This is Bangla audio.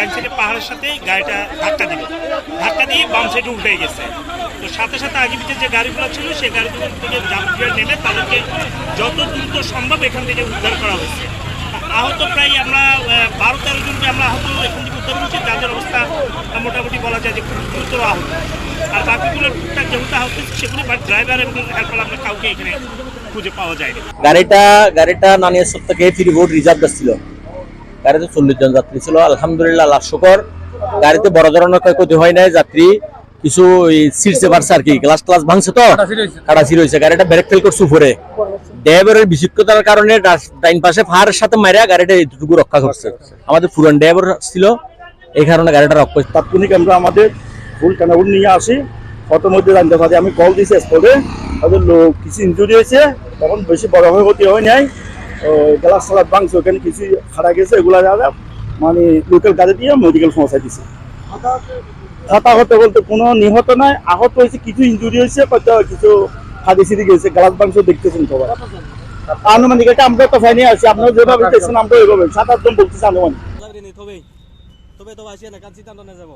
ডান সাইডে পাহাড়ের সাথে গাড়িটা ধাক্কা দিয়ে বাম সাইডে উল্টে গেছে। তো সাথে সাথে আগে পিছিয়ে যে গাড়িগুলো ছিল সেই গাড়িগুলো থেকে যাত্রীরা নেমে তাদেরকে যত দ্রুত সম্ভব এখান থেকে উদ্ধার করা হয়েছে। আহত প্রায় আমরা 12-13 জনকে আমরা আহত এখান থেকে উদ্ধার করছি, যাদের অবস্থা মোটামুটি বলা যায় যে খুব গুরুতর আহত। আর বাকিগুলো টুকটাক যেহেতু আহত সেগুলি বাট ড্রাইভার এবং হেল্পার আমরা কাউকে এখানে খুঁজে পাওয়া যায়নি। গাড়িটা নানিয়া সব থেকে ফ্রিবোর্ড রিজার্ভ ছিল। গাড়িতে 40 জন যাত্রী ছিল। আলহামদুলিল্লাহ, আল্লাহ শুকর, গাড়িতে বড় ধরনের ক্ষয়ক্ষতি হয় নাই। যাত্রী কিছু সিটসে পারছে আর কি, গ্লাস ভাঙছে, তো কাটাছি রয়েছে। গাড়িটা ব্রেক ফেল করছে উপরে। ড্রাইভারের বিচক্ষণতার কারণে ডাইন পাশে ফাহারের সাথে মারিয়া গাড়িটা এইটুকু রক্ষা করছে। আমাদের পুরান ড্রাইভার ছিল, এই কারণে গাড়িটা রক্ষা করছে। তাৎক্ষণিক আমরা আমাদের ফুল কানাউট নিয়ে আসি। ফটোর মধ্যে জানতে পারি, আমি কল দিয়েছি স্পটে, তাদের লোক কিছু ইনজুরি হয়েছে, তখন বেশি বড় হয়ে ক্ষতি হয় নাই। গ্লাস সালাদ ভাঙছে, ওখানে কিছু খাড়া গেছে, এগুলা মানে লোকাল গাড়ি দিয়ে মেডিকেল পৌঁছাই দিছে। হতাহত বলতে কোনো নিহত নাই, আহত হয়েছে, কিছু ইনজুরি হয়েছে, কিছু হাদি সিদি গেছে, গ্লাস ভাঙছে দেখতেছেন সবাই। আনুমানিক এটা আমরা তো ফাইনে আছি, আপনারা যেভাবে দেখছেন আমরা ওইভাবে 7-8 জন বলতেছি আনুমানিক। তবে তো আসি না, কাছে যাব।